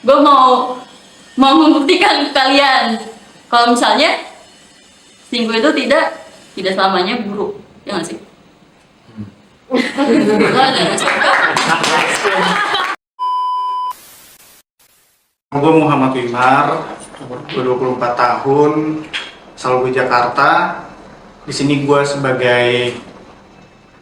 gue mau membuktikan ke kalian kalau misalnya selingkuh itu tidak selamanya buruk, ya nggak sih? Lo ada rasa Gue Muhammad Wimar, umur gue 24 tahun, asal gue Jakarta. Di sini gue sebagai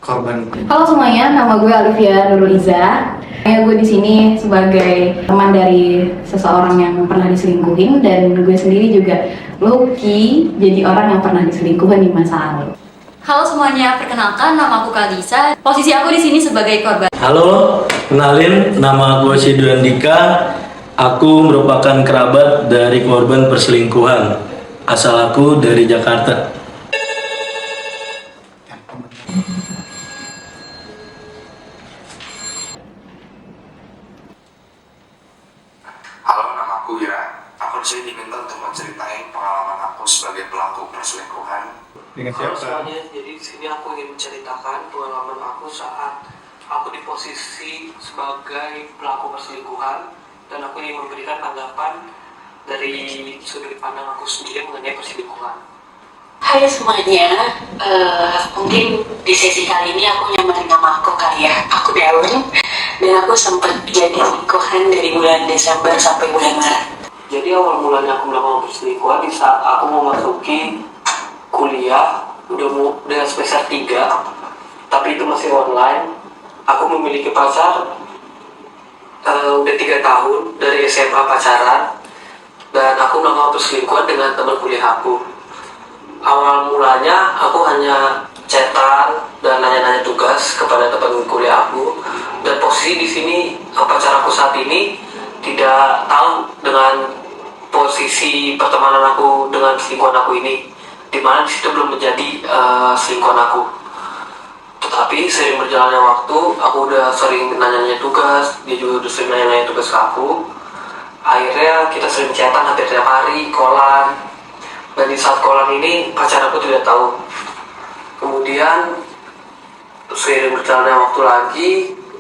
korban. Halo semuanya, nama gue Alivia Nurul Iza. Gue di sini sebagai teman dari seseorang yang pernah diselingkuhin, dan gue sendiri juga Loki, jadi orang yang pernah diselingkuhin di masa lalu. Halo semuanya, perkenalkan nama aku Kalisa. Posisi aku di sini sebagai korban. Halo, kenalin, nama gue Sidu Andika. Aku merupakan kerabat dari korban perselingkuhan. Asal aku dari Jakarta. Halo, nama aku Wira. Aku disini diminta untuk menceritain pengalaman aku sebagai pelaku perselingkuhan. Dengan Halo siapa? semuanya, jadi di sini aku ingin menceritakan pengalaman aku saat aku di posisi sebagai pelaku perselingkuhan, dan aku ingin memberikan tanggapan dari sudut pandang aku sendiri mengenai perselingkuhan. Hai semuanya, mungkin di sesi kali ini aku nyamarin nama aku kali ya. Aku Daun, dan aku sempat jadi selingkuhan dari bulan Desember sampai bulan Maret. Jadi awal mulanya aku melakukan perselingkuhan di saat aku memasuki kuliah, udah semester 3, tapi itu masih online. Aku memiliki pacar udah 3 tahun, dari SMA pacaran, dan aku melakukan perselingkuhan dengan teman kuliah aku. Awal mulanya aku hanya chatan dan nanya-nanya tugas kepada teman kuliah aku, dan posisi di sini pacar aku saat ini tidak tahu dengan posisi pertemanan aku dengan selingkuhan aku ini, dimana disitu belum menjadi selingkuhan aku. Tetapi sering berjalannya waktu, aku udah sering nanya-nanya tugas, dia juga udah sering nanya-nanya tugas ke aku. Akhirnya kita sering chatan hampir tiap hari, callan. Dan di saat callan ini pacar aku tidak tahu. Kemudian sering berjalannya waktu lagi,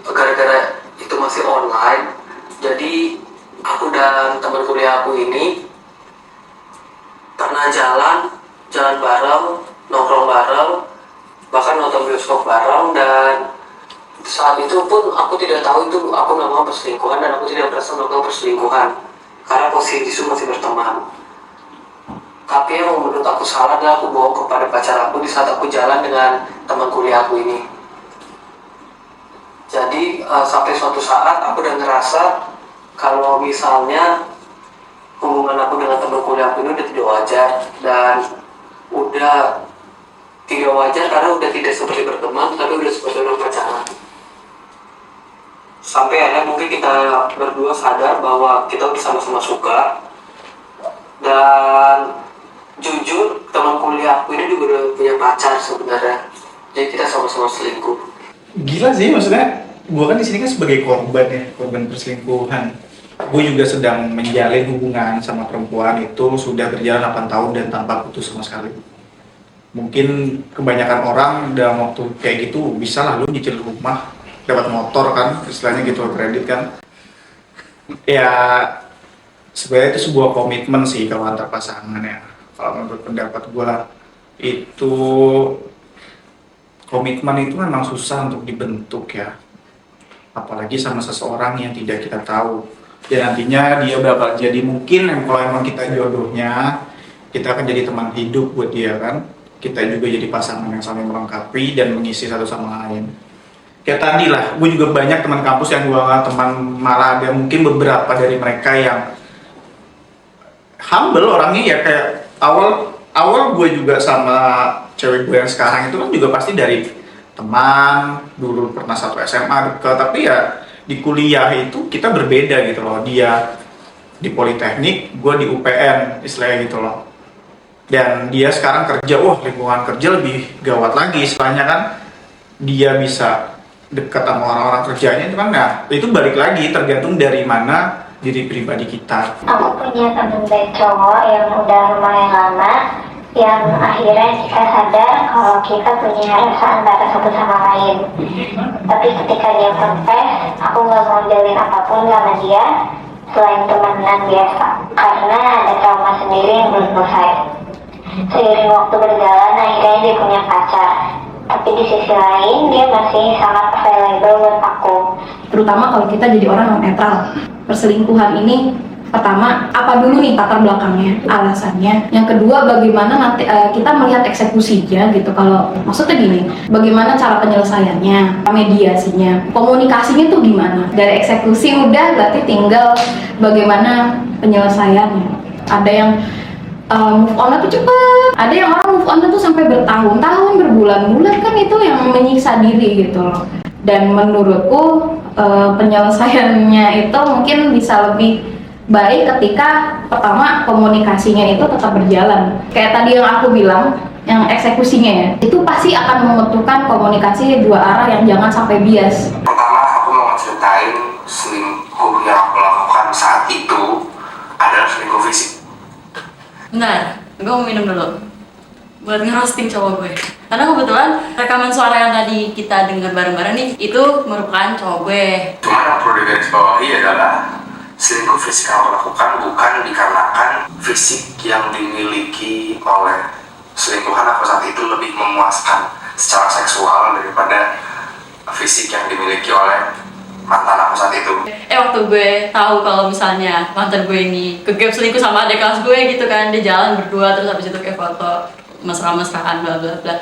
gara-gara itu masih online, jadi aku dan teman kuliah aku ini pernah jalan bareng, nongkrong bareng, bahkan nonton bioskop bareng. Dan saat itu pun aku tidak tahu itu aku melakukan perselingkuhan, dan aku tidak merasa melakukan perselingkuhan karena posisi itu masih berteman. Tapi yang menurut aku salah adalah aku bohong kepada pacar aku di saat aku jalan dengan teman kuliah aku ini. Jadi sampai suatu saat aku udah ngerasa kalau misalnya hubungan aku dengan teman kuliah aku ini udah tidak wajar, dan udah tidak wajar karena udah tidak seperti berteman, tapi udah seperti orang pacaran. Sampai akhirnya mungkin kita berdua sadar bahwa kita sama-sama suka. Dan jujur, teman kuliah aku ini juga udah punya pacar sebenarnya. Jadi kita sama-sama selingkuh. Gila sih, maksudnya gue kan di sini kan sebagai korban ya, korban perselingkuhan. Gue juga sedang menjalin hubungan sama perempuan itu sudah berjalan 8 tahun dan tanpa putus sama sekali. Mungkin kebanyakan orang dalam waktu kayak gitu bisa lah lu nyicil rumah, dapat motor kan, istilahnya gitu, kredit kan. Ya sebenarnya itu sebuah komitmen sih kalau antar pasangan ya. Kalau menurut pendapat gue itu komitmen itu memang susah untuk dibentuk ya, apalagi sama seseorang yang tidak kita tahu. Dan nantinya dia bakal jadi mungkin kalau emang kita jodohnya, kita akan jadi teman hidup buat dia kan. Kita juga jadi pasangan yang saling melengkapi dan mengisi satu sama lain. Kayak tadi lah, gue juga banyak teman kampus yang gue gak teman, malah ada mungkin beberapa dari mereka yang humble orangnya ya. Kayak awal gue juga sama cewek gue yang sekarang itu kan juga pasti dari teman, dulu pernah satu SMA deket, tapi ya di kuliah itu kita berbeda gitu loh. Dia di Politeknik, gue di UPN istilahnya gitu loh. Dan dia sekarang kerja, wah lingkungan kerja lebih gawat lagi istilahnya kan. Dia bisa dekat sama orang-orang kerjanya itu kan, nah itu balik lagi tergantung dari mana diri pribadi kita. Aku punya temen baik cowok yang udah lumayan lama, yang akhirnya kita sadar kalau kita punya rasa antara satu sama lain. Tapi ketika dia confess, aku nggak mau jalin apapun sama dia, selain temenan biasa, karena ada trauma sendiri yang belum selesai. Seiring waktu berjalan, akhirnya dia punya pacar. Tapi di sisi lain, dia masih sangat available buat aku. Terutama kalau kita jadi orang yang netral. Perselingkuhan ini, pertama, apa dulu nih latar belakangnya, alasannya. Yang kedua, bagaimana nanti kita melihat eksekusinya gitu. Kalau maksudnya gini, bagaimana cara penyelesaiannya, mediasinya, komunikasinya tuh gimana. Dari eksekusi udah, berarti tinggal bagaimana penyelesaiannya. Ada yang move on tuh cepet, ada yang orang move on tuh sampai bertahun-tahun, berbulan-bulan, kan itu yang menyiksa diri gitu loh. Dan menurutku penyelesaiannya itu mungkin bisa lebih baik ketika pertama komunikasinya itu tetap berjalan. Kayak tadi yang aku bilang, yang eksekusinya ya, itu pasti akan membutuhkan komunikasi dua arah yang jangan sampai bias. Pertama, aku mau ceritain selingkuh yang aku lakukan saat itu adalah selingkuh fisik. Bentar, gue mau minum dulu buat ngerosting cowok gue. Karena kebetulan rekaman suara yang tadi kita dengar bareng-bareng nih, itu merupakan cowok gue. Cuma yang perlu digarisbawahi adalah selingkuh fisik yang aku lakukan bukan dikarenakan fisik yang dimiliki oleh selingkuhan aku saat itu lebih memuaskan secara seksual daripada fisik yang dimiliki oleh mantan aku saat itu. Waktu gue tahu kalau misalnya mantan gue ini kegap selingkuh sama adik kelas gue gitu kan, dia jalan berdua terus habis itu kayak foto mesra-mesraan bla bla bla.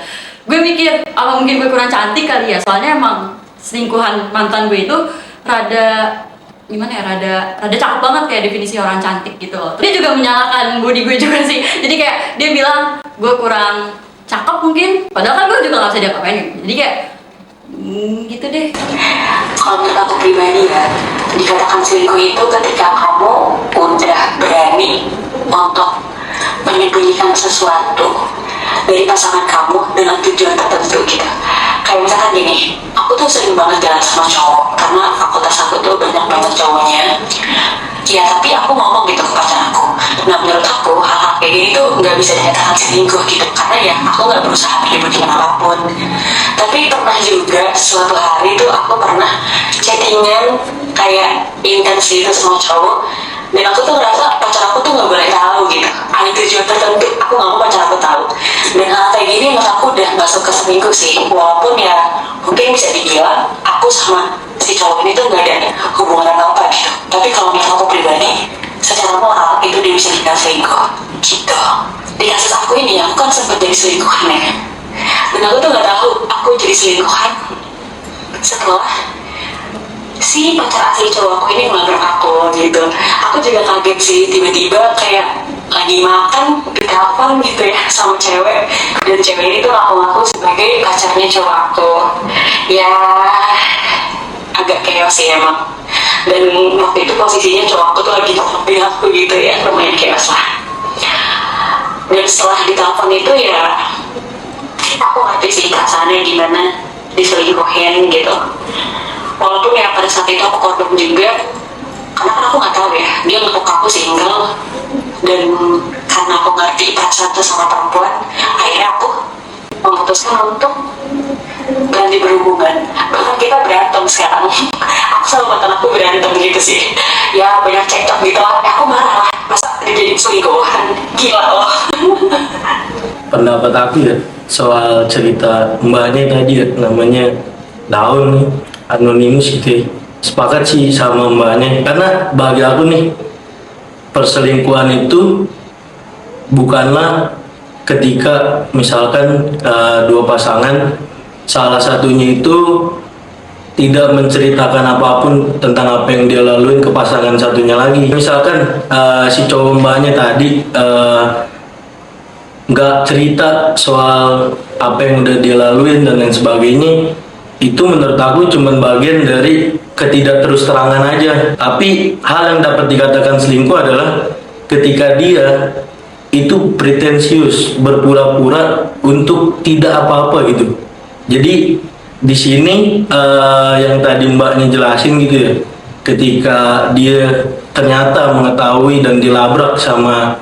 Gue mikir apa mungkin gue kurang cantik kali ya, soalnya emang selingkuhan mantan gue itu rada gimana ya, rada cakep banget kayak definisi orang cantik gitu loh. Dia juga menyalahkan body gue juga sih, jadi kayak dia bilang gue kurang cakep mungkin, padahal kan gue juga gak bisa diapa-apain. Jadi kayak gitu deh. Kalau menurut aku pribadi ya, dikatakan selingkuh itu ketika kamu udah berani untuk menyembunyikan sesuatu dari pasangan kamu dengan tujuan tertentu gitu. Kayak misalkan gini, aku tuh sering banget jalan sama cowok karena fakultas aku tuh banyak banget cowoknya. Ya tapi aku ngomong gitu ke pacar aku. Nah menurut aku hal-hal kayak gini tuh nggak bisa dikatakan selingkuh gitu, karena ya aku nggak berusaha menyembunyikan apapun. Tapi pernah juga suatu hari tuh aku pernah chattingan kayak intens gitu sama cowok, dan aku tuh ngerasa pacar aku tuh nggak boleh tahu gitu. Ada tujuan tertentu, aku nggak mau pacar aku tahu. Dan hal kayak gini menurut aku udah masuk ke selingkuh sih. Walaupun ya mungkin bisa dibilang aku sama si cowok ini tuh nggak ada hubungan apa gitu. Tapi kalau menurut aku pribadi, secara moral itu dia bisa dibilang selingkuh gitu. Di kasus aku ini, aku kan sempat jadi selingkuhan ya. Dan aku tuh nggak tahu aku jadi selingkuhan setelah si pacar asli cowok aku ini ngelabrak aku gitu. Aku juga kaget sih, tiba-tiba kayak lagi makan di telepon gitu ya sama cewek, dan cewek ini tuh ngaku-ngaku sebagai pacarnya cowok aku. Ya agak chaos sih emang. Dan waktu itu posisinya cowok aku tuh lagi telepon aku gitu ya, lumayan chaos lah. Dan setelah ditelepon itu ya aku ngerti sih perasaannya gimana diselingkuhin gitu. Walaupun ya pada saat itu aku korban juga, karena kan aku nggak tahu ya dia ngaku aku single, dan karena aku ngerti perasaan tuh sama perempuan, akhirnya aku memutuskan untuk ganti berhubungan. Bahkan kita berantem sekarang. Aku sama mantan aku berantem gitu sih. Ya banyak cekcok gitu lah. Aku marah lah, masa dijadiin selingkuhan, gila loh. Pendapat aku ya soal cerita mbaknya tadi ya, namanya Daun nih, anonimus gitu ya. Sepakat sih sama mbaknya, karena bagi aku nih perselingkuhan itu bukanlah ketika misalkan dua pasangan salah satunya itu tidak menceritakan apapun tentang apa yang dia laluin ke pasangan satunya lagi. Misalkan si cowok mbaknya tadi nggak cerita soal apa yang udah dia laluin dan lain sebagainya, itu menurut aku cuma bagian dari ketidak terus terangan aja. Tapi hal yang dapat dikatakan selingkuh adalah ketika dia itu pretensius, berpura-pura untuk tidak apa-apa gitu. Jadi di sini yang tadi mbaknya jelasin gitu ya, ketika dia ternyata mengetahui dan dilabrak sama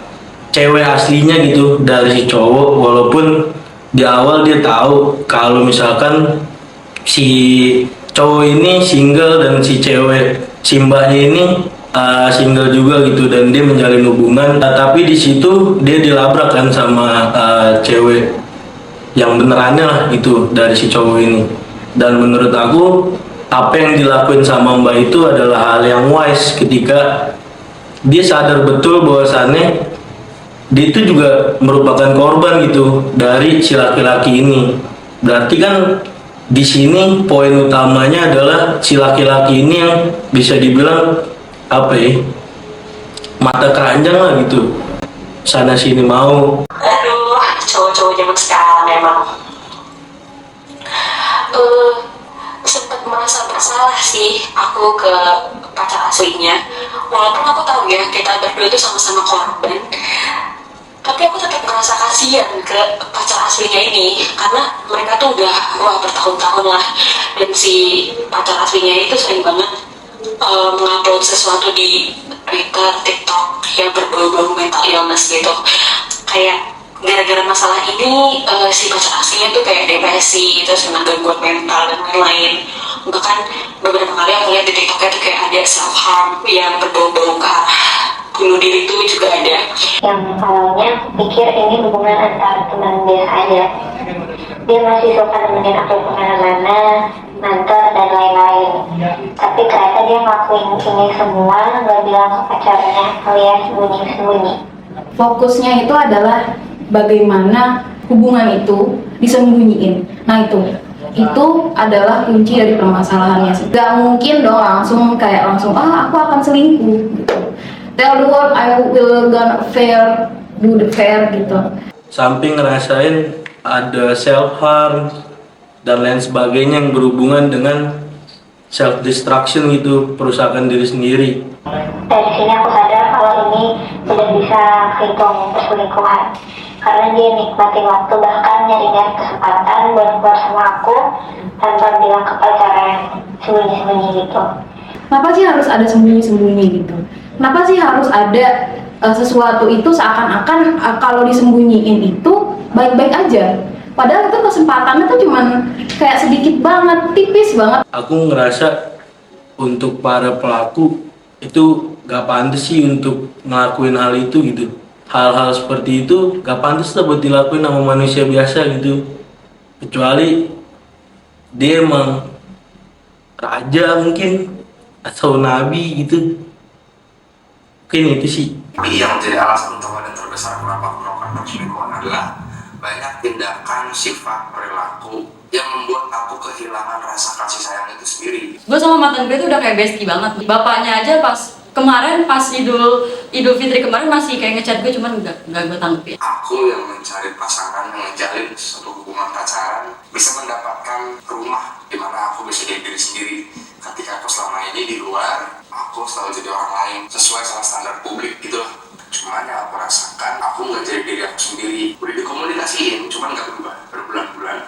cewek aslinya gitu dari si cowok, walaupun di awal dia tahu kalau misalkan si cowok ini single dan si cewek, si mbaknya ini single juga gitu, dan dia menjalin hubungan. Tapi di situ dia dilabrak kan sama cewek yang benerannya lah gitu dari si cowok ini. Dan menurut aku apa yang dilakuin sama Mbak itu adalah hal yang wise ketika dia sadar betul bahwasannya dia itu juga merupakan korban gitu dari si laki-laki ini. Berarti kan di sini poin utamanya adalah si laki-laki ini yang bisa dibilang apa ya, mata keranjang lah gitu, sana sini mau. Aduh, cowok-cowok zaman sekarang emang sempat merasa bersalah sih aku ke pacar aslinya. Walaupun aku tahu ya kita berdua itu sama-sama korban, tapi aku tetap merasa kasihan ke pacar aslinya ini karena mereka tuh udah bertahun-tahun lah, dan si pacar aslinya itu sering banget mengupload sesuatu di Twitter, TikTok yang berbau-bau mental illness gitu. Kayak gara-gara masalah ini si pacar aslinya tuh kayak depresi, terus kena gangguan mental dan lain-lain. Bahkan beberapa kali aku lihat di TikToknya tuh kayak ada self harm yang berbau-bau ke arah bunuh diri tuh juga ada. Yang awalnya aku pikir ini hubungan antar teman biasa aja. Dia masih suka nemenin aku kemana-mana, ngantor dan lain-lain. Tapi ternyata dia ngelakuin ini semua nggak bilang ke pacarnya, alias sembunyi-sembunyi. Fokusnya itu adalah bagaimana hubungan itu disembunyiin. Nah itu adalah kunci dari permasalahannya sih. Gak mungkin dong langsung aku akan selingkuh gitu. Tell the world I will gonna do the fair gitu. Samping ngerasain ada self harm dan lain sebagainya yang berhubungan dengan self destruction gitu, perusakan diri sendiri. Dari sini aku sadar kalau ini tidak bisa kehitung perselingkuhan, karena dia nikmatin waktu, bahkan nyari-nyari kesempatan buat keluar sama aku tanpa bilang ke pacarnya, sembunyi-sembunyi gitu. Kenapa sih harus ada sembunyi-sembunyi gitu? Kenapa sih harus ada sesuatu itu seakan-akan kalau disembunyiin itu baik-baik aja? Padahal itu kesempatannya tuh cuman kayak sedikit banget, tipis banget. Aku ngerasa untuk para pelaku itu gak pantas sih untuk ngelakuin hal itu gitu. Hal-hal seperti itu gak pantas lah buat dilakuin sama manusia biasa gitu. Kecuali dia emang raja mungkin, atau nabi gitu. Mungkin itu sih. Tapi yang menjadi alasan utama dan terbesar kenapa aku melakukan perselingkuhan adalah banyak tindakan, sifat, perilaku yang membuat aku kehilangan rasa kasih sayang itu sendiri. Gue sama mantan gue tuh udah kayak bestie banget. Bapaknya aja pas Idul Fitri kemarin masih kayak ngechat gue, cuman nggak gue tanggepin. Aku yang mencari pasangan, yang menjalin suatu hubungan pacaran, bisa mendapatkan rumah di mana aku bisa jadi diri sendiri. Ketika aku selama ini di luar, aku selalu jadi orang lain sesuai sama standar publik gitu loh. Cuman yang aku rasakan, aku nggak jadi diri aku sendiri. Udah dikomunikasiin, cuman nggak berubah berbulan-bulan.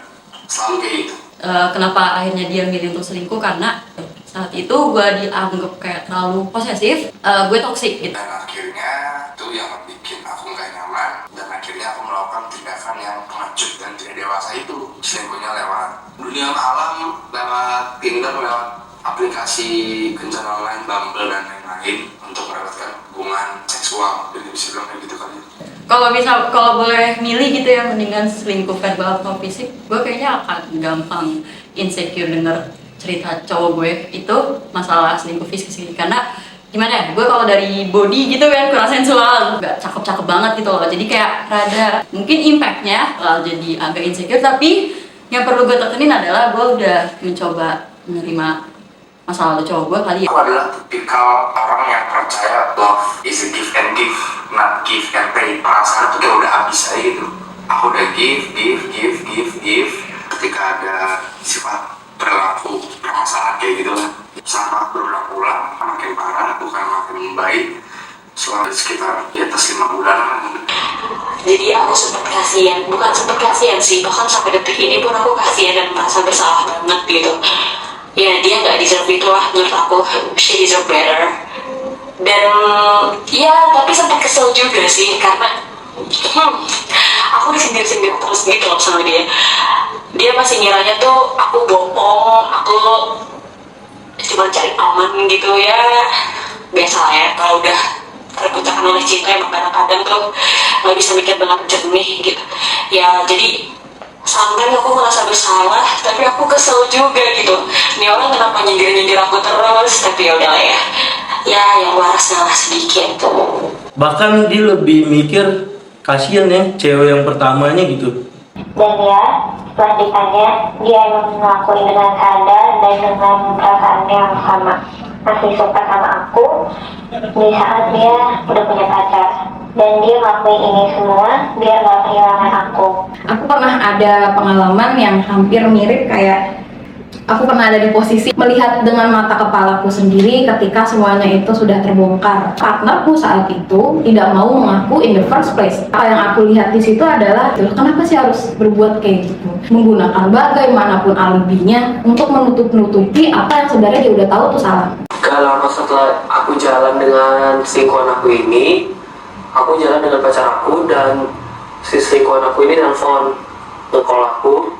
Selalu kayak gitu. Kenapa akhirnya dia milih untuk selingkuh? Karena saat itu gue dianggap kayak terlalu posesif, gue toxic gitu. Dan akhirnya itu yang bikin aku nggak nyaman. Dan akhirnya aku melakukan tindakan yang pengecut dan tidak dewasa itu. Selingkuhnya lewat dunia malam, lewat Tinder, lewat aplikasi kencan online, Bumble dan lain-lain untuk mendapatkan hubungan seksual. Jadi bisa bilang kayak gitu kali. Kalau boleh milih gitu ya, mendingan selingkuh verbal atau fisik, gue kayaknya akan gampang insecure denger cerita cowok gue itu masalah selingkuh fisik sih. Karena gimana ya, gue kalau dari body gitu kan kurang sensual, gak cakep-cakep banget gitu loh. Jadi kayak rada mungkin impactnya jadi agak insecure. Tapi yang perlu gue tekenin adalah gue udah mencoba menerima masa lalu cowok gue kali ya. Aku adalah tipikal orang yang percaya love is a give and give, not give and pay. Perasaan tuh kayak udah habis aja gitu. Aku udah give. Ketika ada sifat perilaku permasalahan kayak gitu lah, sama berulang-ulang, makin parah bukan makin membaik. Selama sekitar di atas 5 bulan. Jadi aku sempat kasihan, bukan sempat kasihan sih, bahkan sampai detik ini pun aku kasihan dan merasa bersalah banget gitu. Ya dia nggak deserve itu lah menurut aku, she deserve better. Dan ya tapi sempat kesel juga sih karena aku disindir-sindir terus gitu loh sama dia. Dia masih ngiranya tuh aku bohong, aku cuma cari aman gitu ya. biasa lah ya, kalau udah terpecahkan oleh cinta emang kadang-kadang tuh nggak bisa mikir dengan jernih gitu ya. Jadi sampai aku merasa bersalah, tapi aku kesel juga gitu, ini orang kenapa nyindir aku terus. Tapi ya udahlah ya, yang waras ngalah sedikit. Bahkan dia lebih mikir kasihan ya cewek yang pertamanya gitu. Dan ya, setelah ditanya, dia emang ngelakuin dengan sadar dan dengan perasaan yang sama, masih suka sama aku di saat dia udah punya pacar. Dan dia ngelakuin ini semua biar gak kehilangan aku. Aku pernah ada pengalaman yang hampir mirip kayak aku pernah ada di posisi melihat dengan mata kepalaku sendiri ketika semuanya itu sudah terbongkar. Partnerku saat itu tidak mau mengaku in the first place. Apa yang aku lihat di situ adalah, kenapa sih harus berbuat kayak gitu? Menggunakan bagaimanapun alibinya untuk menutup-nutupi apa yang sebenarnya dia udah tahu tuh salah. Gak lama setelah aku jalan dengan selingkuhan aku ini, aku jalan dengan pacar aku dan si selingkuhan aku ini nelfon nge-call aku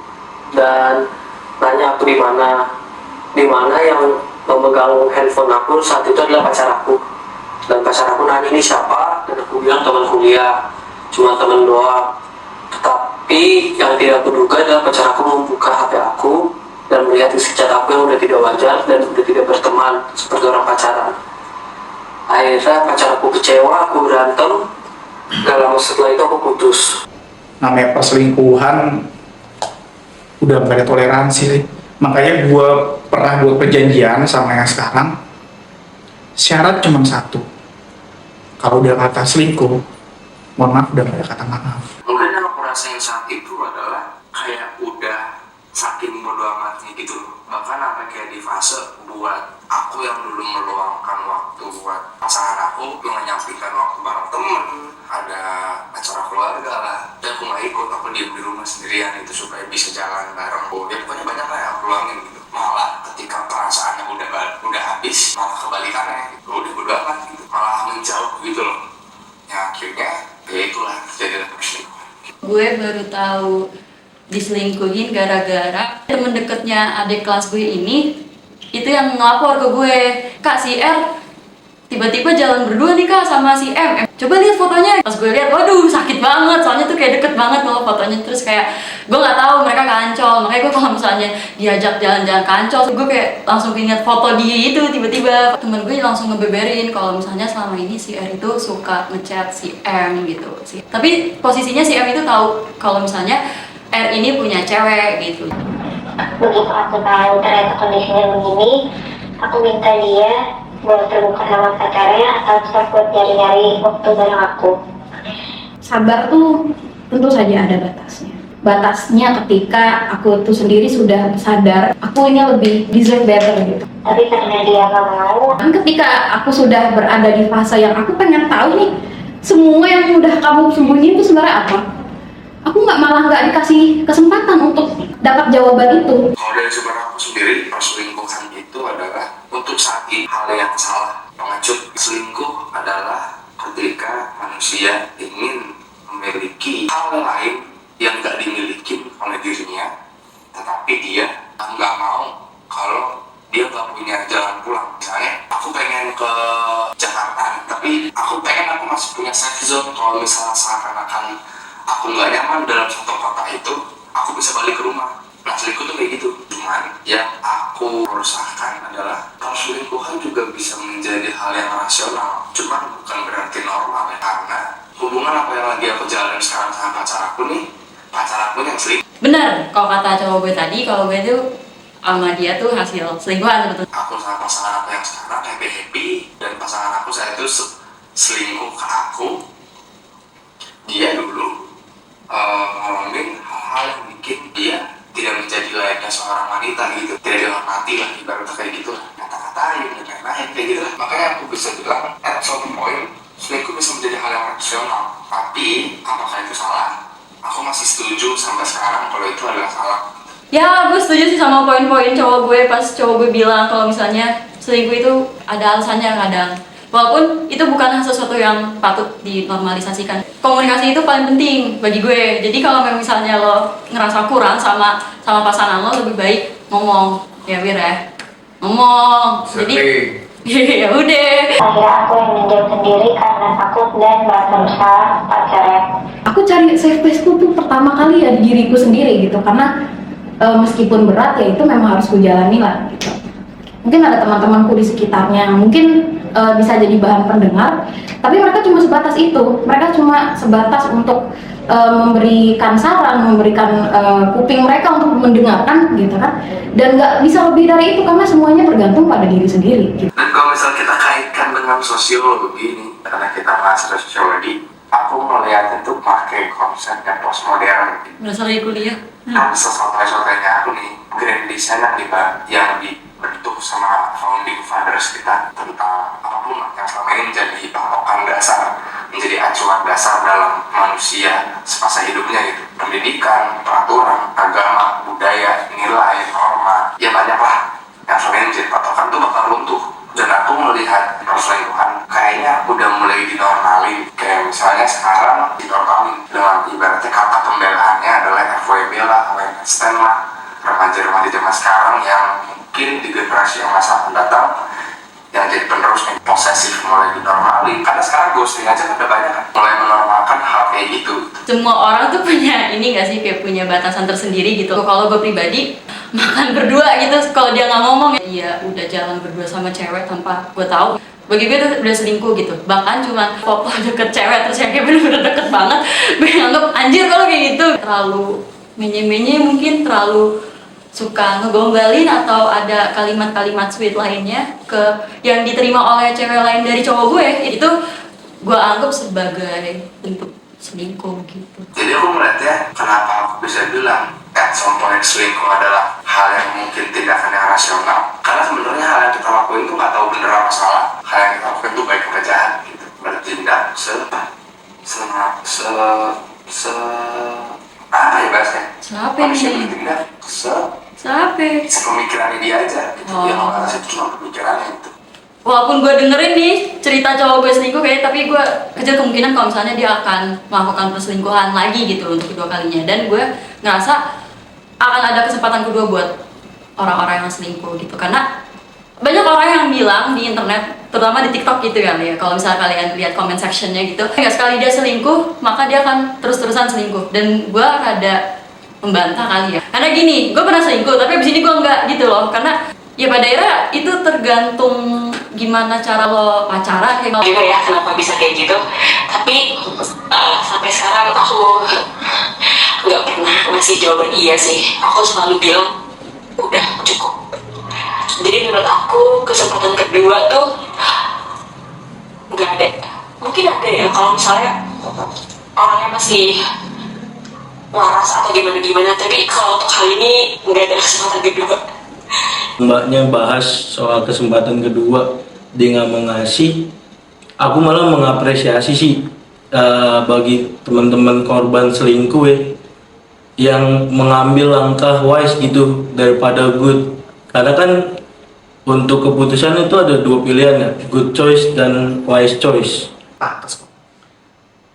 dan nanya aku di mana yang memegang handphone aku saat itu adalah pacar aku. Dan pacar aku nanya ini siapa, dan aku bilang teman kuliah, cuma teman doang. Tetapi yang tidak aku duga adalah pacar aku membuka HP aku dan melihat isi chat aku yang udah tidak wajar dan udah tidak berteman seperti orang pacaran. Akhirnya pacar aku kecewa, aku berantem. Gak lama setelah itu aku putus. Namanya perselingkuhan udah gak ada toleransi sih. Makanya gue pernah buat perjanjian sama yang sekarang, syarat cuma satu, kalau udah kata selingkuh, mohon maaf udah gak ada kata maaf. Mungkin yang aku rasain saat itu adalah kayak udah saking bodo amatnya gitu loh. Bahkan apa kayak di fase buat aku yang dulu meluangkan waktu buat pasangan aku menyampaikan waktu bareng temen, ada acara keluarga lah, dan aku gak ikut, aku diem di rumah sendirian itu supaya bisa jalan bareng. Ya pokoknya banyak lah yang aku luangin gitu. Malah ketika perasaannya udah habis, malah kebalikannya gitu. Udah bodo amat gitu, malah menjauh gitu loh. Ya akhirnya ya itulah terjadilah perselingkuhan. Gue baru tahu diselingkuhin gara-gara temen deketnya adik kelas gue ini itu yang ngelapor ke gue, "Kak, si R tiba-tiba jalan berdua nih Kak sama si M. Coba lihat fotonya." Pas gue lihat, waduh sakit banget, soalnya tuh kayak deket banget kalau fotonya. Terus kayak gue nggak tahu mereka ke Ancol, makanya gue kalau misalnya diajak jalan-jalan ke Ancol, gue kayak langsung ingat foto dia itu. Tiba-tiba temen gue langsung ngebeberin kalau misalnya selama ini si R itu suka ngechat si M gitu sih. Tapi posisinya si M itu tahu kalau misalnya R ini punya cewek gitu. Begitu aku tahu ternyata kondisinya begini, aku minta dia buat terbuka sama pacarnya atau tetap buat nyari-nyari waktu bareng aku. Sabar tuh tentu saja ada batasnya. Batasnya ketika aku tuh sendiri sudah sadar aku ini lebih deserve better gitu. Tapi karena dia gak mau, Dan ketika aku sudah berada di fase yang aku pengen tahu nih semua yang udah kamu sembunyiin itu sebenarnya apa, aku malah nggak dikasih kesempatan untuk dapat jawaban itu. Kalau dari sumber aku sendiri, perselingkuhan itu adalah untuk saat ini hal yang salah. Pengecut selingkuh adalah ketika manusia ingin memiliki hal lain yang nggak dimiliki oleh dirinya, tetapi dia nggak mau kalau dia nggak punya jalan pulang. Misalnya, aku pengen ke Jakarta, tapi aku pengen aku masih punya safe zone. Kalau misalnya seakan-akan aku nggak nyaman dalam satu kota itu, aku bisa balik ke rumah. Nah, selingkuh tuh kayak gitu. Cuman yang aku resahkan adalah perselingkuhan juga bisa menjadi hal yang rasional. Cuman bukan berarti normal ya. Karena hubungan apa yang lagi aku jalanin sekarang sama pacar aku nih, pacar aku yang selingkuh. Bener, kalau kata cowok gue tadi, kalau gue tuh sama dia tuh hasil selingkuhan sebetulnya. Aku sama pasangan aku yang sekarang happy-happy, dan pasangan aku saya itu selingkuh ke aku. Dia dulu ngomongin hal-hal yang bikin dia tidak menjadi layaknya seorang wanita gitu, tidak dihormati lah, ibaratnya kayak gitu lah, kata-katain dan lain-lain kayak gitu lah. Makanya aku bisa bilang at some point selingkuh bisa menjadi hal yang rasional. Tapi apakah itu salah? Aku masih setuju sampai sekarang kalau itu adalah salah. Ya, gue setuju sih sama poin-poin cowok gue pas cowok gue bilang kalau misalnya selingkuh itu ada alasannya kadang. Walaupun itu bukan sesuatu yang patut dinormalisasikan. Komunikasi itu paling penting bagi gue. Jadi kalau misalnya lo ngerasa kurang sama pasangan lo, lebih baik ngomong. Ya Bir ya, ngomong. Jadi Ya udah. Akhirnya aku yang menjauh sendiri karena takut dan merasa bersalah pacarnya. Aku cari safe place-ku tuh pertama kali ya di diriku sendiri gitu, karena meskipun berat ya itu memang harus ku jalani lah gitu. Mungkin ada teman-temanku di sekitarnya yang mungkin bisa jadi bahan pendengar, tapi mereka cuma sebatas itu. Mereka cuma sebatas untuk memberikan saran, memberikan kuping mereka untuk mendengarkan gitu kan, dan nggak bisa lebih dari itu karena semuanya bergantung pada diri sendiri gitu. Dan kalau misal kita kaitkan dengan sosiologi ini, karena kita bahas sosiologi, aku melihat itu pakai konsep yang postmodern. Berasal dari kuliah. Kan sesampai-sampainya aku nih, grand design yang dibentuk sama founding fathers kita tentang apapun yang selama ini menjadi patokan dasar, menjadi acuan dasar dalam manusia semasa hidupnya gitu. Pendidikan, peraturan, agama, budaya, nilai, norma, ya banyak lah yang selama ini menjadi patokan tuh bakal runtuh. Dan aku melihat perselingkuhan kayaknya udah mulai dinormalin. Kayak misalnya sekarang dinormalin dengan ibaratnya kata pembelaannya adalah FWB lah, Weinstein lah, remaja-remaja zaman sekarang yang mungkin di generasi yang masa akan datang yang jadi penerus posesif mulai dinormalin. Karena sekarang ghosting aja udah banyak kan, mulai menormalkan hal kayak gitu. Semua orang tuh punya ini gak sih, kayak punya batasan tersendiri gitu. Kalau gue pribadi makan berdua gitu, kalau dia nggak ngomong ya udah jalan berdua sama cewek tanpa gue tahu, bagi gue itu udah selingkuh gitu. Bahkan cuma foto deket cewek terus yang kayak bener-bener deket banget, gue anggap anjir kalau kayak gitu. Terlalu menye-menye, mungkin terlalu suka ngegombalin atau ada kalimat-kalimat sweet lainnya yang diterima oleh cewek lain dari cowok gue, itu gue anggap sebagai bentuk selingkuh gitu. Jadi aku melihatnya, kenapa aku bisa bilang at some point selingkuh adalah hal yang mungkin tindakan yang rasional, karena sebenarnya hal yang kita lakuin itu nggak tahu bener apa salah. Hal yang kita lakuin itu baik atau jahat gitu, bertindak apa ya bahasanya? Manusia bertindak sepemikirannya dia aja gitu. Dia nggak ngasih cuma pemikirannya itu. Walaupun gue dengerin nih cerita cowok gue selingkuh kayak, tapi gue kecil kemungkinan kalau misalnya dia akan melakukan perselingkuhan lagi gitu untuk kedua kalinya. Dan gue ngerasa akan ada kesempatan kedua buat orang-orang yang selingkuh gitu. Karena banyak orang yang bilang di internet, terutama di TikTok gitu kan ya, kalau misalnya kalian lihat comment sectionnya gitu, nggak sekali dia selingkuh maka dia akan terus-terusan selingkuh. Dan gue rada membantah kali ya, karena gini, gue pernah selingkuh tapi abis ini gue enggak gitu loh. Karena ya pada akhirnya itu tergantung gimana cara lo pacaran kayak juga ya kenapa bisa kayak gitu. Tapi sampai sekarang aku nggak pernah ngasih jawaban iya sih. Aku selalu bilang udah cukup. Jadi menurut aku kesempatan kedua tuh nggak ada. Mungkin ada ya kalau misalnya orangnya masih waras atau gimana-gimana. Tapi kalau untuk hal ini nggak ada kesempatan kedua. Mbaknya bahas soal kesempatan kedua, dia nggak mengasih. Aku malah mengapresiasi sih bagi teman-teman korban selingkuh ya, yang mengambil langkah wise gitu daripada good. Karena kan untuk keputusan itu ada dua pilihan ya, good choice dan wise choice. Pantas kok.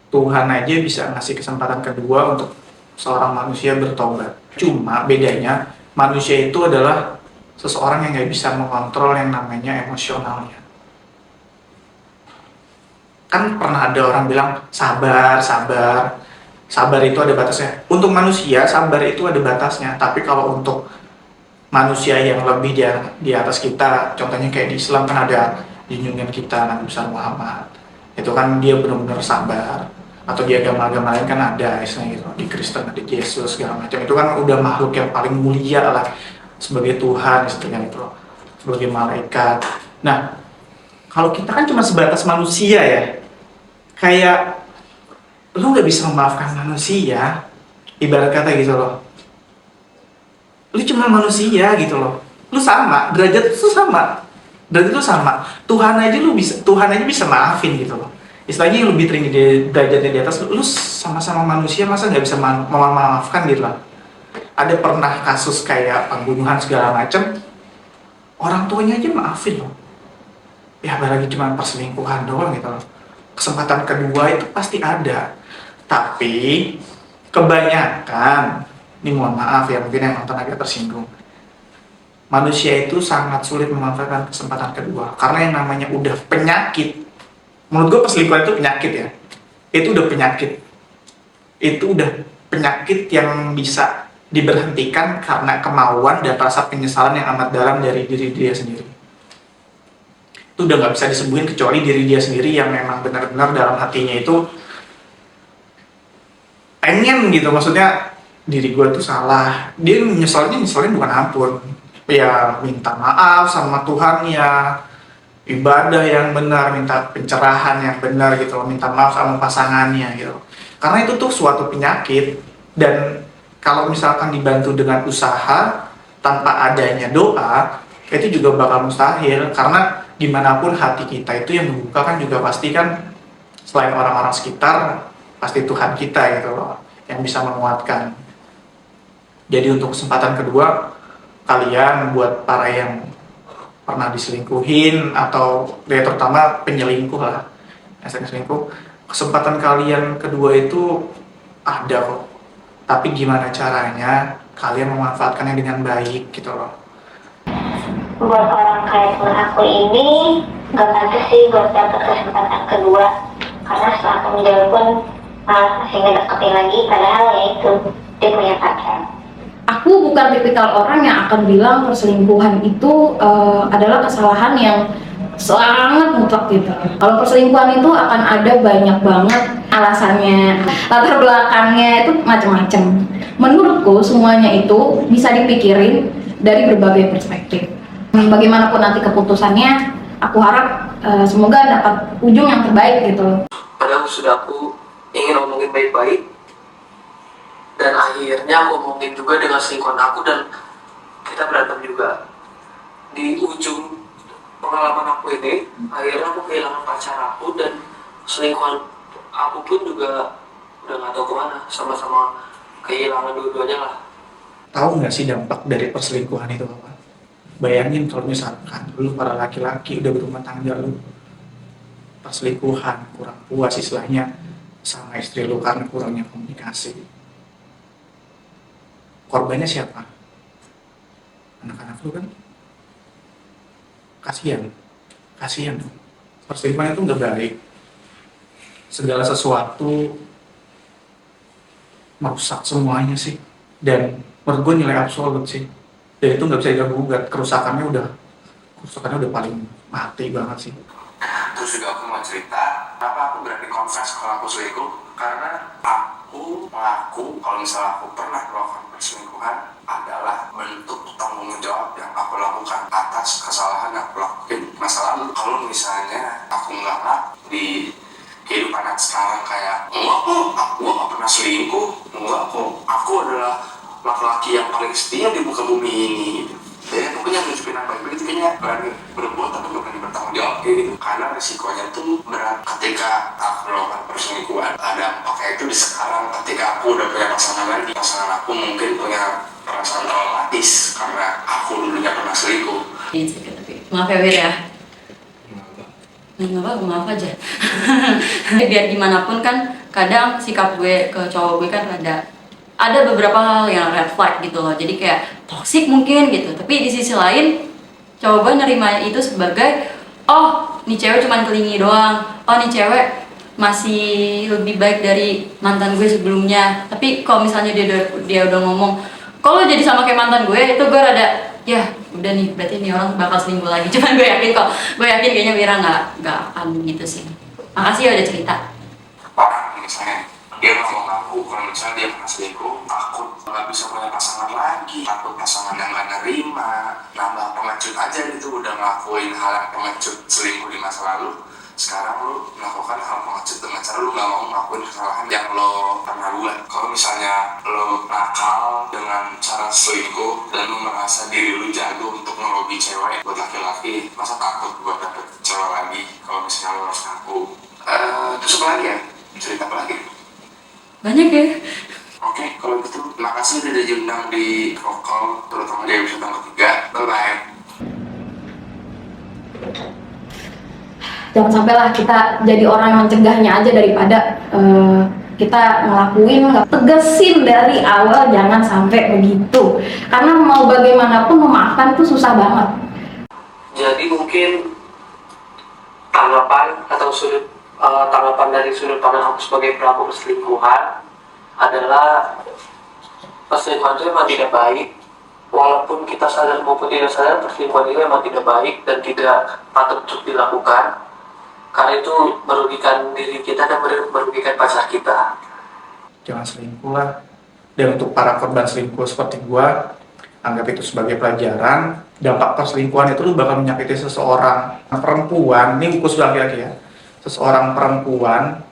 Tuhan aja bisa ngasih kesempatan kedua untuk seorang manusia bertobat. Cuma bedanya manusia itu adalah seseorang yang nggak bisa mengontrol yang namanya emosionalnya. Kan pernah ada orang bilang sabar itu ada batasnya. Untuk manusia sabar itu ada batasnya, tapi kalau untuk manusia yang lebih di atas kita, contohnya kayak di Islam kan ada junjungan kita Nabi besar Muhammad, itu kan dia benar-benar sabar. Atau di agama-agama lain kan ada istilahnya gitu, di Kristen ada Yesus segala macam, itu kan udah makhluk yang paling mulia lah sebagai Tuhan istilahnya itu loh, sebagai malaikat. Nah, kalau kita kan cuma sebatas manusia ya, kayak lu nggak bisa memaafkan manusia, ibarat kata gitu loh. Lu cuma manusia gitu loh, lu sama derajat itu sama, Tuhan aja bisa maafin gitu loh. Istilahnya yang lebih tinggi derajatnya di atas, lu sama-sama manusia masa nggak bisa memaafkan gitu loh. Ada pernah kasus kayak pembunuhan segala macam, orang tuanya aja maafin loh. Ya apalagi cuma perselingkuhan doang gitu loh. Kesempatan kedua itu pasti ada. Tapi kebanyakan, ini mohon maaf ya mungkin yang nonton agak tersinggung, manusia itu sangat sulit memanfaatkan kesempatan kedua karena yang namanya udah penyakit. Menurut gue perselingkuhan itu penyakit ya. Itu udah penyakit. Itu udah penyakit yang bisa diberhentikan karena kemauan dan rasa penyesalan yang amat dalam dari diri dia sendiri. Itu udah nggak bisa disembuhin kecuali diri dia sendiri yang memang benar-benar dalam hatinya itu pengen gitu, maksudnya diri gue tuh salah. Dia nyeselin bukan ampun, ya minta maaf sama Tuhan ya, ibadah yang benar, minta pencerahan yang benar gitu, minta maaf sama pasangannya gitu. Karena itu tuh suatu penyakit, dan kalau misalkan dibantu dengan usaha tanpa adanya doa, itu juga bakal mustahil. Karena gimana pun hati kita itu yang membuka kan juga pasti kan selain orang-orang sekitar, pasti Tuhan kita gitu loh yang bisa menguatkan. Jadi untuk kesempatan kedua, kalian buat para yang pernah diselingkuhin atau ya terutama penyelingkuh lah, yang sering selingkuh, kesempatan kalian kedua itu ada kok. Tapi gimana caranya kalian memanfaatkannya dengan baik gitu loh. Buat orang kayak temen aku ini gak pantas sih buat dapet kesempatan kedua, karena setelah aku menjauh pun malah masih ngedeketin lagi, padahal ya itu dia punya pacar. Aku bukan tipikal orang yang akan bilang perselingkuhan itu adalah kesalahan yang sangat mutlak gitu. Kalau perselingkuhan itu akan ada banyak banget alasannya, latar belakangnya itu macam-macam. Menurutku semuanya itu bisa dipikirin dari berbagai perspektif. Bagaimanapun nanti keputusannya, aku harap semoga dapat ujung yang terbaik gitu. Padahal sudah aku ingin ngomongin baik-baik, dan akhirnya aku ngomongin juga dengan selingkuhan aku, dan kita berantem juga. Di ujung pengalaman aku ini, akhirnya aku kehilangan pacar aku, dan selingkuhan aku pun juga udah gak tahu kemana, sama-sama kehilangan dua-duanya lah. Tahu nggak sih dampak dari perselingkuhan itu apa? Bayangin kalau misalkan lu para laki-laki udah berumah tangga, lu perselingkuhan, kurang puas istilahnya sama istri lu karena kurangnya komunikasi. Korbannya siapa? Anak-anak lu kan? Kasihan tuh. Perselingkuhan itu nggak baik. Segala sesuatu merusak semuanya sih. Dan menurut gue nilai absolut sih. Dan itu nggak bisa diganggu-gugat. Kerusakannya udah paling mati banget sih. Terus juga aku mau cerita, kenapa aku berani confess kalau aku selingkuh? Karena aku mengaku kalau misalnya aku pernah melakukan perselingkuhan adalah bentuk tanggung jawab yang aku lakukan atas kesalahan yang aku lakukan masa lalu. Kalau misalnya aku nggak di kehidupan sekarang kayak enggak kok, aku nggak pernah selingkuh, enggak kok, aku adalah laki-laki yang paling setia di muka bumi ini. Jadi aku punya nunjukin yang baik-baik itu kayaknya berani berbuat tapi gak berani bertanggung jawab kayak gitu. Karena resikonya tuh berat ketika aku melakukan perselingkuhan. Ada pakai itu di sekarang ketika aku udah punya pasangan lagi. Pasangan aku mungkin punya perasaan traumatis karena aku dulunya pernah selingkuh. Tapi maaf ya Wir ya. Nggak apa, maaf aja. Biar gimana pun kan kadang sikap gue ke cowok gue kan ada beberapa hal yang red flag gitu loh, jadi kayak toxic mungkin gitu. Tapi di sisi lain cowok gue nerima itu sebagai oh nih cewek cuman kelingi doang, oh nih cewek masih lebih baik dari mantan gue sebelumnya. Tapi kalau misalnya dia udah ngomong kalau jadi sama kayak mantan gue, itu gue rada ya udah nih berarti nih orang bakal selingkuh lagi. Cuman gue yakin kayaknya Mira nggak akan gitu sih. Makasih ya udah cerita. Orang misalnya dia ngomong aku kalau misalnya dia pernah selingkuh, aku nggak bisa punya pasangan lagi, takut pasangan yang nggak nerima, nambah pengecut aja gitu. Udah ngelakuin hal yang pengecut selingkuh di masa lalu, sekarang lu melakukan hal pengecut dengan cara lu nggak mau ngelakuin kesalahan yang lo pernah buat. Kalau misalnya lo nakal dengan cara selingkuh dan lu merasa diri lu jago untuk ngelobi cewek buat laki-laki, masa takut buat dapet cewek lagi kalau misalnya lo harus ngaku? Terus apa lagi ya? Cerita apa lagi? Banyak ya. Oke, kalau gitu makasih udah diundang di Vokal, terutama di episode yang ketiga. Bye-bye. Jangan sampailah kita jadi orang yang mencegahnya aja daripada kita ngelakuin, nggak tegesin dari awal jangan sampai begitu, karena mau bagaimanapun memaafkan itu susah banget. Jadi mungkin tanggapan atau tanggapan dari sudut pandang aku sebagai pelaku perselingkuhan adalah perselingkuhan itu memang tidak baik. Walaupun kita sadar maupun tidak sadar, perselingkuhan itu memang tidak baik dan tidak patut untuk dilakukan, karena itu merugikan diri kita dan merugikan pacar kita. Jangan selingkuh lah. Dan untuk para korban selingkuh seperti gua, anggap itu sebagai pelajaran. Dampak perselingkuhan itu lu bakal menyakiti seseorang perempuan, ini khusus laki-laki ya, seseorang perempuan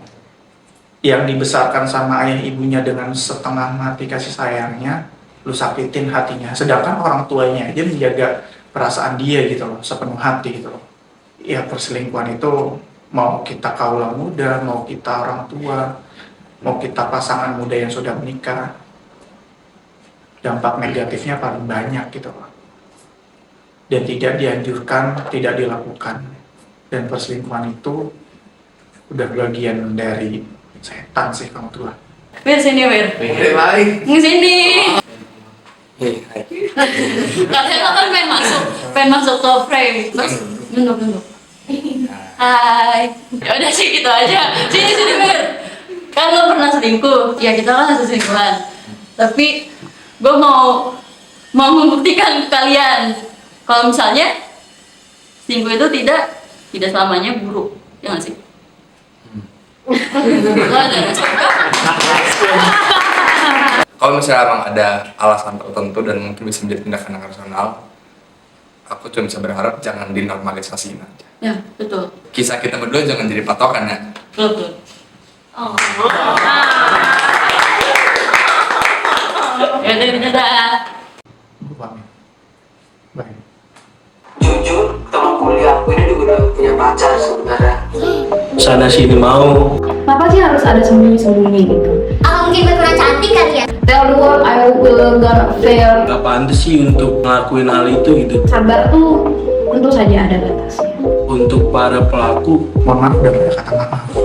yang dibesarkan sama ayah ibunya dengan setengah mati kasih sayangnya, lu sakitin hatinya. Sedangkan orang tuanya aja menjaga perasaan dia gitu loh, sepenuh hati gitu loh. Ya perselingkuhan itu mau kita kaula muda, mau kita orang tua, mau kita pasangan muda yang sudah menikah, dampak negatifnya paling banyak gitu loh. Dan tidak dianjurkan, tidak dilakukan. Dan perselingkuhan itu udah bagian dari setan sih kalau tua. Wir, sini Wir. Baik. Sini. Hai. Katanya kan pengen masuk ke frame. Terus nunduk. Hai. Ya udah sih gitu aja. Sini Wir. Kan lo pernah selingkuh. Ya kita kan masih selingkuhan. Tapi gue mau membuktikan ke kalian kalau misalnya selingkuh itu tidak selamanya buruk. Ya nggak sih? Lo ada respon kan? Kalau misalnya emang ada alasan tertentu dan mungkin bisa menjadi tindakan yang rasional, aku cuma bisa berharap jangan dinormalisasiin aja. Ya, betul. Kisah kita berdua jangan jadi patokan ya. Betul. Oh. Ya udah, dadah. Baik. Jujur, teman kuliah aku ini juga udah punya pacar sebenarnya. Sana sini mau. Kenapa sih harus ada sembunyi-sembunyi gitu? Apa mungkin gue kurang cantik kali ya? Tell the world I will gonna fail. Gak pantas sih untuk ngelakuin hal itu gitu. Sabar tuh tentu saja ada batasnya. Untuk para pelaku, Mohon maaf udah banyak kata maaf.